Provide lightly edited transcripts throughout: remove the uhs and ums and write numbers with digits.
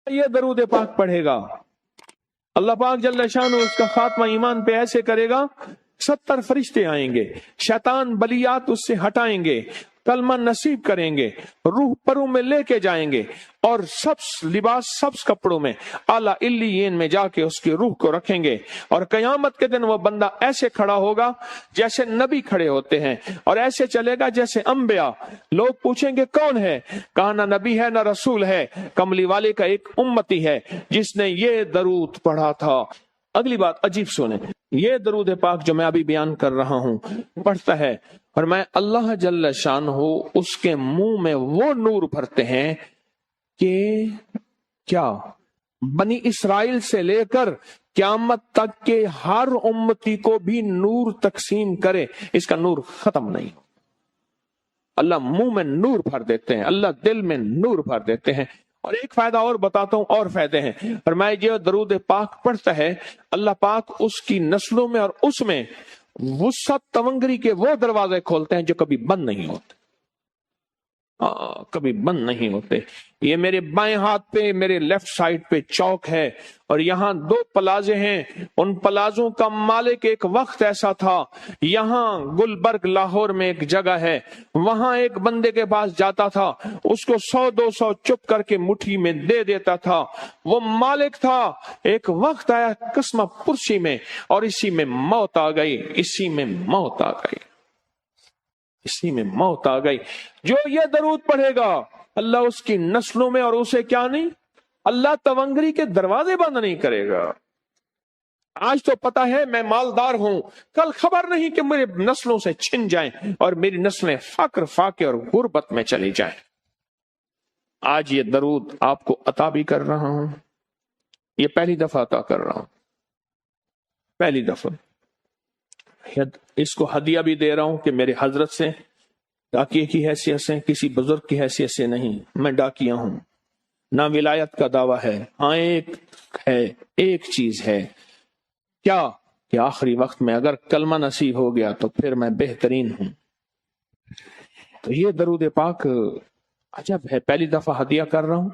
یہ درود پاک پڑھے گا اللہ پاک جل شانہ اس کا خاتمہ ایمان پہ ایسے کرے گا 70 فرشتے آئیں گے، شیطان بلیات اس سے ہٹائیں گے، کلمہ نصیب کریں گے، روح پروں میں لے کے جائیں گے اور سبز لباس سبز کپڑوں میں اعلیٰ علیین میں جا کے اس کی روح کو رکھیں گے، اور قیامت کے دن وہ بندہ ایسے کھڑا ہوگا جیسے نبی کھڑے ہوتے ہیں، اور ایسے چلے گا جیسے انبیاء۔ لوگ پوچھیں گے کون ہے؟ کہا نہ نبی ہے نہ رسول ہے، کملی والے کا ایک امتی ہے جس نے یہ درود پڑھا تھا۔ اگلی بات عجیب سنیں، یہ درود پاک جو میں ابھی بیان کر رہا ہوں پڑھتا ہے اور میں اللہ جل شانہ اس کے منہ میں وہ نور بھرتے ہیں کہ کیا بنی اسرائیل سے لے کر قیامت تک کے ہر امتی کو بھی نور تقسیم کرے، اس کا نور ختم نہیں ہو۔ اللہ منہ میں نور بھر دیتے ہیں، اللہ دل میں نور بھر دیتے ہیں۔ اور ایک فائدہ اور بتاتا ہوں، اور فائدے ہیں۔ فرمائے جو درود پاک پڑھتا ہے اللہ پاک اس کی نسلوں میں اور اس میں وسعت تونگری کے وہ دروازے کھولتے ہیں جو کبھی بند نہیں ہوتے، کبھی بند نہیں ہوتے۔ یہ میرے بائیں ہاتھ پہ میرے لیفٹ سائڈ پہ چوک ہے اور یہاں 2 پلازے ہیں، ان پلازوں کا مالک ایک وقت ایسا تھا، یہاں گلبرگ لاہور میں ایک جگہ ہے، وہاں ایک بندے کے پاس جاتا تھا، اس کو 100-200 چپ کر کے مٹھی میں دے دیتا تھا، وہ مالک تھا۔ ایک وقت آیا قسمہ پرسی میں اور اسی میں موت آ گئی، اسی میں موت آ گئی، اسی میں موت آ گئی۔ جو یہ درود پڑھے گا اللہ اس کی نسلوں میں اور اسے کیا نہیں، اللہ تونگری کے دروازے بند نہیں کرے گا۔ آج تو پتا ہے میں مالدار ہوں، کل خبر نہیں کہ میرے نسلوں سے چھن جائیں اور میری نسلیں فقر فاقے اور غربت میں چلی جائیں۔ آج یہ درود آپ کو عطا بھی کر رہا ہوں، یہ پہلی دفعہ عطا کر رہا ہوں، پہلی دفعہ اس کو ہدیہ بھی دے رہا ہوں کہ میرے حضرت سے ڈاکیے کی حیثیت سے، کسی بزرگ کی حیثیت سے نہیں، میں ڈاکیہ ہوں، نہ ولایت کا دعویٰ ہے۔ ہاں ایک چیز ہے، کیا کہ آخری وقت میں اگر کلمہ نصیب ہو گیا تو پھر میں بہترین ہوں۔ تو یہ درود پاک عجب ہے، پہلی دفعہ ہدیہ کر رہا ہوں،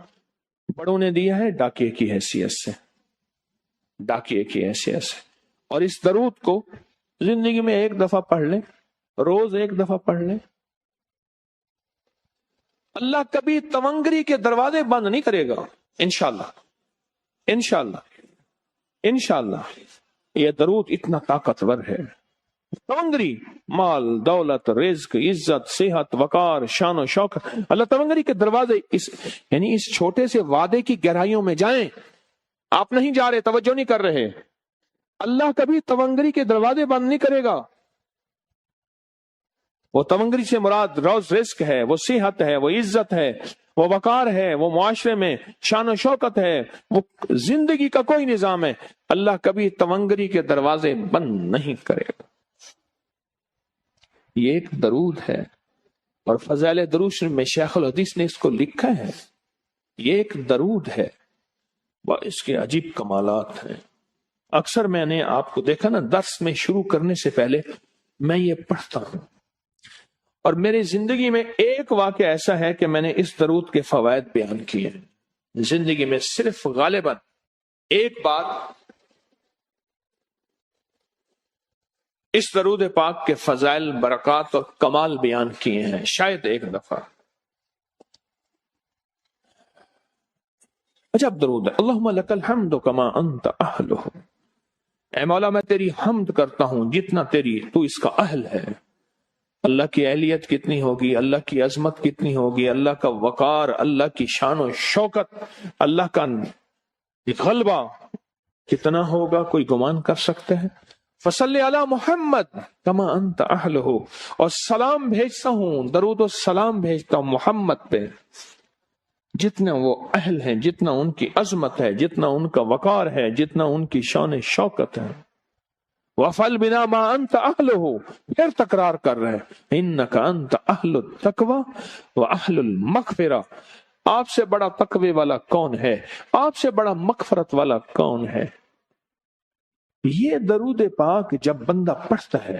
بڑوں نے دیا ہے ڈاکیے کی حیثیت سے، ڈاکیے کی حیثیت سے۔ اور اس درود کو زندگی میں ایک دفعہ پڑھ لیں، روز ایک دفعہ پڑھ لیں، اللہ کبھی تونگری کے دروازے بند نہیں کرے گا، انشاءاللہ انشاءاللہ انشاءاللہ۔ یہ درود اتنا طاقتور ہے، تونگری مال دولت رزق عزت صحت وقار شان و شوکت، اللہ تونگری کے دروازے یعنی اس چھوٹے سے وعدے کی گہرائیوں میں جائیں۔ آپ نہیں جا رہے، توجہ نہیں کر رہے، اللہ کبھی تونگری کے دروازے بند نہیں کرے گا۔ وہ تونگری سے مراد روز رزق ہے، وہ صحت ہے، وہ عزت ہے، وہ وقار ہے، وہ معاشرے میں شان و شوکت ہے، وہ زندگی کا کوئی نظام ہے، اللہ کبھی تونگری کے دروازے بند نہیں کرے گا۔ یہ ایک درود ہے اور فضائل درود شریف میں شیخ الحدیث نے اس کو لکھا ہے، یہ ایک درود ہے، اس کے عجیب کمالات ہیں۔ اکثر میں نے آپ کو دیکھا نا، درس میں شروع کرنے سے پہلے میں یہ پڑھتا ہوں، اور میری زندگی میں ایک واقعہ ایسا ہے کہ میں نے اس درود کے فوائد بیان کیے ہیں۔ زندگی میں صرف غالباً ایک بار اس درود پاک کے فضائل برکات اور کمال بیان کیے ہیں، شاید ایک دفعہ۔ عجب درود ہے، اللہم لک الحمد کما انت اہلہ، اے مولا میں تیری حمد کرتا ہوں جتنا تو اس کا اہل ہے۔ اللہ کی اہلیت کتنی ہوگی، اللہ کی عظمت کتنی ہوگی، اللہ کا وقار، اللہ کی شان و شوکت، اللہ کا غلبہ کتنا ہوگا، کوئی گمان کر سکتے ہیں؟ فصلی علی محمد کما انت اہلہ، اور سلام بھیجتا ہوں، درود و سلام بھیجتا ہوں محمد پہ جتنا وہ اہل ہیں، جتنا ان کی عظمت ہے، جتنا ان کا وقار ہے، جتنا ان کی شان شوکت ہے۔ وَفَعَلْ بِنَا مَا أَنْتَ أَهْلُهُ، پھر تکرار کر رہے ہیں، إِنَّكَ أَنْتَ أَهْلُ التَّقْوَى وَأَهْلُ الْمَغْفِرَةِ، آپ سے بڑا تقوی والا کون ہے، آپ سے بڑا مغفرت والا کون ہے۔ یہ درود پاک جب بندہ پڑھتا ہے